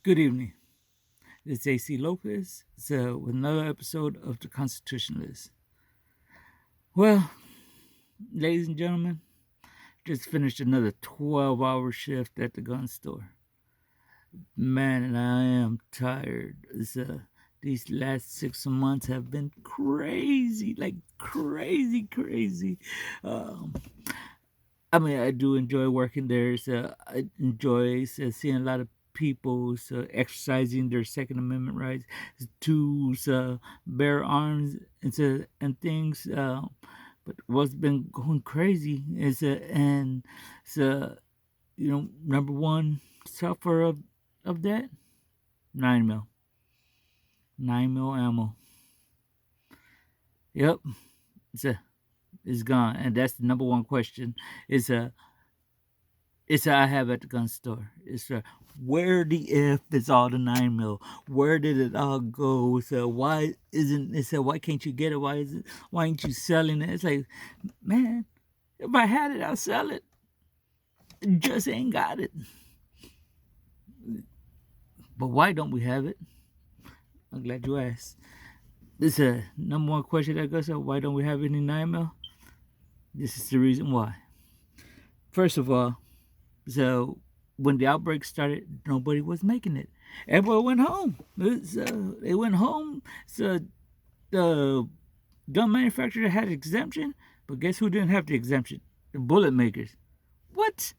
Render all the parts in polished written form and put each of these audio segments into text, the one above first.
Good evening. It's AC Lopez. With another episode of The Constitutionalist. Well, ladies and gentlemen, just finished another 12-hour shift at the gun store. Man, and I am tired. These last 6 months have been crazy, like crazy, crazy. Um, I do enjoy working there. I enjoy seeing a lot of people exercising their Second Amendment rights to bear arms and things. But what's been going crazy is and so number one sufferer of that 9 mil, 9 mil ammo. Yep, it's it's gone, and that's the number one question. Is It's I have at the gun store. Where the F is all the 9 mil? Where did it all go? So why isn't it? So why can't you get it? Why ain't you selling it? It's like, man, if I had it, I'll sell it. Just ain't got it. But why don't we have it? I'm glad you asked. This is a number one question that goes up. Why don't we have any 9 mil? This is the reason why. First of all, so when the outbreak started, nobody was making it. Everyone went home. They went home. So the gun manufacturer had exemption, but guess who didn't have the exemption? The bullet makers. What?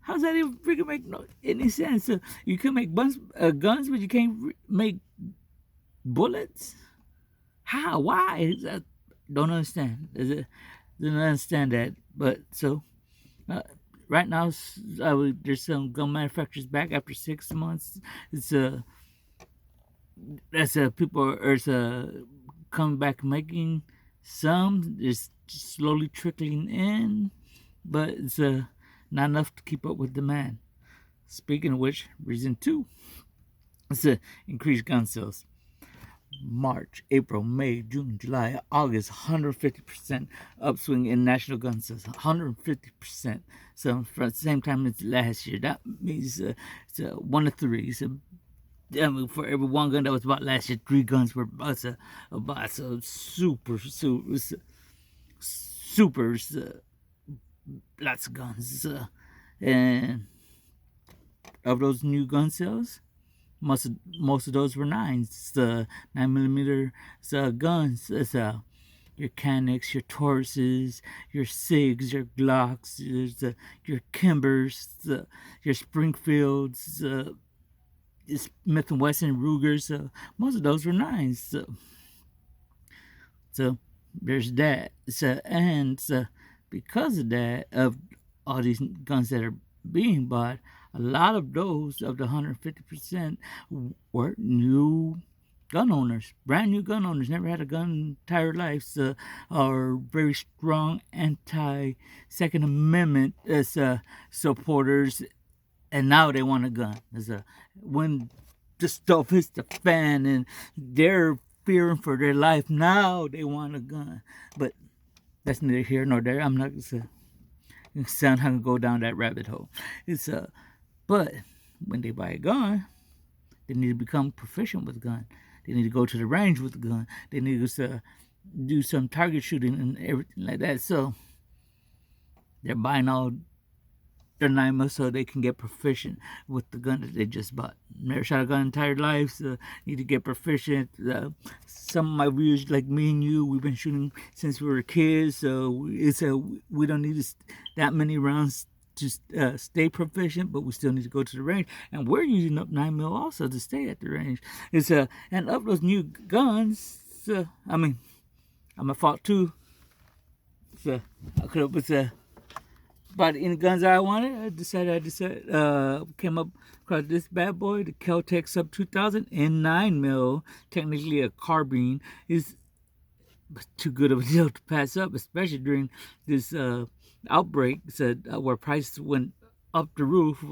How's that even freaking make any sense? You can make guns, but you can't make bullets. How? Why? Don't understand. Don't understand that. But uh, right now, there's some gun manufacturers back after 6 months. It's that's people are coming back making some. It's slowly trickling in, but it's not enough to keep up with demand. Speaking of which, reason two, it's increased gun sales. March, April, May, June, July, August, 150% upswing in national gun sales. 150%. So for the same time as last year, that means it's 1 to 3. So for every one gun that was bought last year, 3 guns were bought. So super, lots of guns. And of those new gun sales, most of those were nines. The 9 millimeter guns. Your Canics, your Tauruses, your Sigs, your Glocks, your Kimbers, your Springfields, Smith and Wesson Rugers. Most of those were nines. So there's that. Because of that, of all these guns that are being bought, a lot of those of the 150% were new gun owners, brand new gun owners, never had a gun entire life, are very strong anti Second Amendment supporters, and now they want a gun. When the stuff hits the fan and they're fearing for their life, now they want a gun. But that's neither here nor there. I'm not gonna go down that rabbit hole. But when they buy a gun, they need to become proficient with the gun. They need to go to the range with the gun. They need to do some target shooting and everything like that. So they're buying all their 9 mil so they can get proficient with the gun that they just bought. Never shot a gun entire life, so need to get proficient. Some of my viewers, like me and you, we've been shooting since we were kids, so we don't need that many rounds to stay proficient, but we still need to go to the range, and we're using up 9 mil also to stay at the range. And of those new guns, I'm at fault too. I could have bought any guns I wanted. Came up across this bad boy, the Kel-Tec Sub 2000 in 9 mil. Technically a carbine, is too good of a deal to pass up, especially during this outbreak. Where prices went up the roof.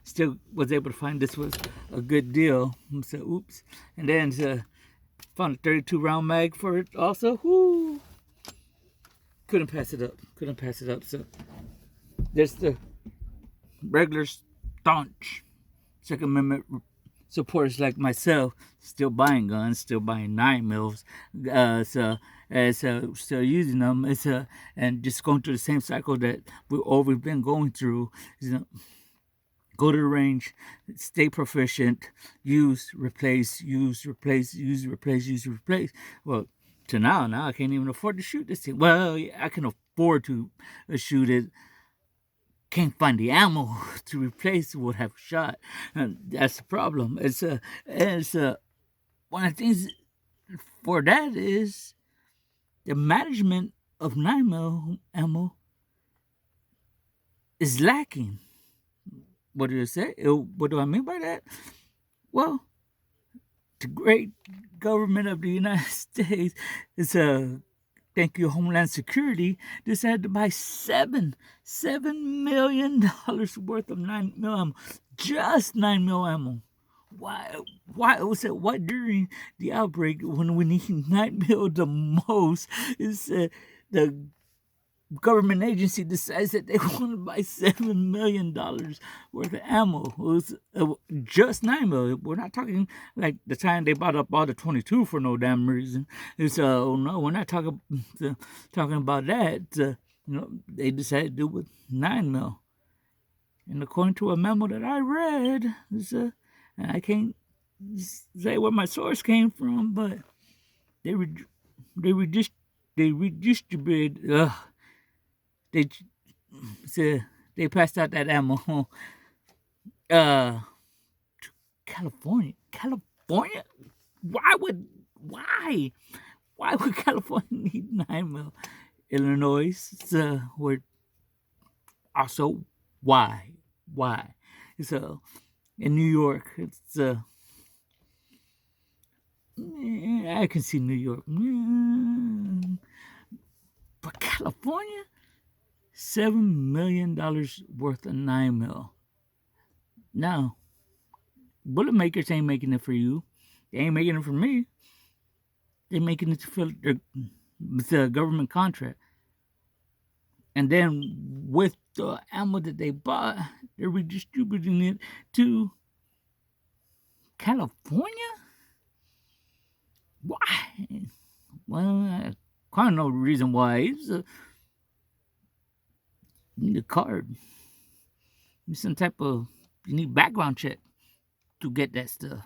Still was able to find this was a good deal. So oops, and then found a 32 round mag for it also. Whoo! Couldn't pass it up. So there's the regular staunch Second Amendment supporters like myself still buying guns, still buying 9 mils, still using them. And just going through the same cycle that we've always been going through. You know, go to the range, stay proficient, use, replace, use, replace, use, replace, use, replace. Well, to now I can't even afford to shoot this thing. Well, yeah, I can afford to shoot it. Can't find the ammo to replace what I've shot, and that's the problem. It's one of the things for that is the management of 9 mil ammo is lacking. What do I say? What do I mean by that? Well, the great government of the United States is thank you, Homeland Security, decided to buy $7 million worth of 9 mil ammo, just 9 mil ammo. Why was it? Why during the outbreak when we need 9 mil the most is the government agency decides that they want to buy $7 million worth of ammo. It was just 9 mil. We're not talking like the time they bought up all the 22 for no damn reason. It's no, we're not talking about that. They decided to do it with 9 mil. And according to a memo that I read, and I can't say where my source came from, but they redistributed. They they passed out that ammo to California. California? Why would California need 9 mil? Illinois were also why? So in New York, it's I can see New York, but California. $7 million worth of 9 mil. Now, bullet makers ain't making it for you. They ain't making it for me. They're making it to fill the government contract. And then with the ammo that they bought, they're redistributing it to California? Why? Well, I kind of know the reason why. You need a card. You need some type of, you need background check to get that stuff.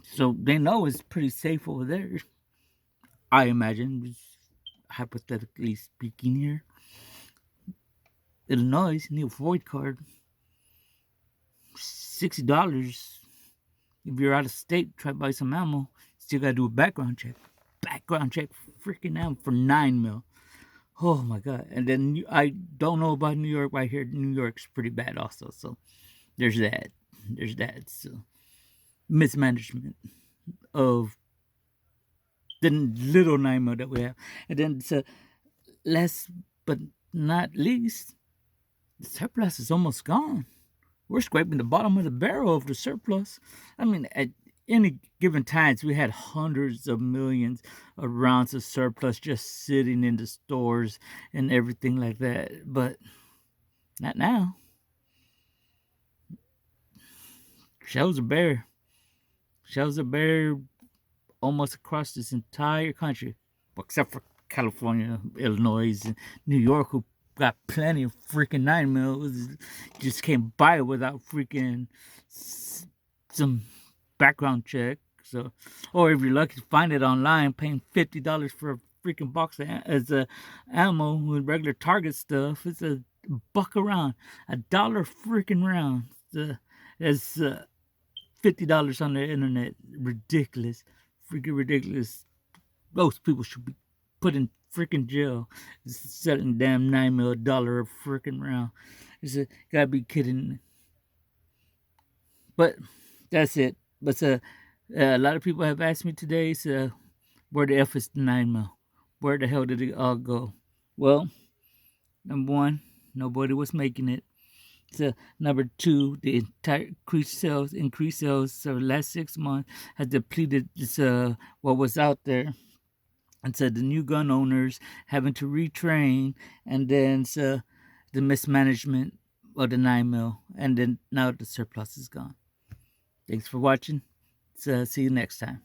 So they know it's pretty safe over there. I imagine, hypothetically speaking here. Illinois, you need a void card. $60. If you're out of state, try to buy some ammo. Still gotta do a background check. Freaking ammo for 9 mil. Oh my god! And then I don't know about New York. Right here, New York's pretty bad also. So there's that. So mismanagement of the little 9 mil that we have, and then last but not least, the surplus is almost gone. We're scraping the bottom of the barrel of the surplus. I mean, at any given times, we had hundreds of millions of rounds of surplus just sitting in the stores and everything like that. But not now. Shelves are bare. Shelves are bare almost across this entire country, except for California, Illinois, and New York, who got plenty of freaking 9 mils. Just can't buy it without freaking some background check. So, or if you're lucky to find it online, paying $50 for a freaking box as a ammo with regular Target stuff, it's a buck a round, $1 freaking round. It's $50 on the internet. Ridiculous, freaking ridiculous. Those people should be put in freaking jail. Selling damn 9 mil $1 a freaking round. Gotta be kidding me. But that's it. But a lot of people have asked me today, so where the F is the 9 mil? Where the hell did it all go? Well, number one, nobody was making it. So number two, the entire increased sales so the last 6 months has depleted this what was out there. And so the new gun owners having to retrain, and then the mismanagement of the 9 mil, and then now the surplus is gone. Thanks for watching. See you next time.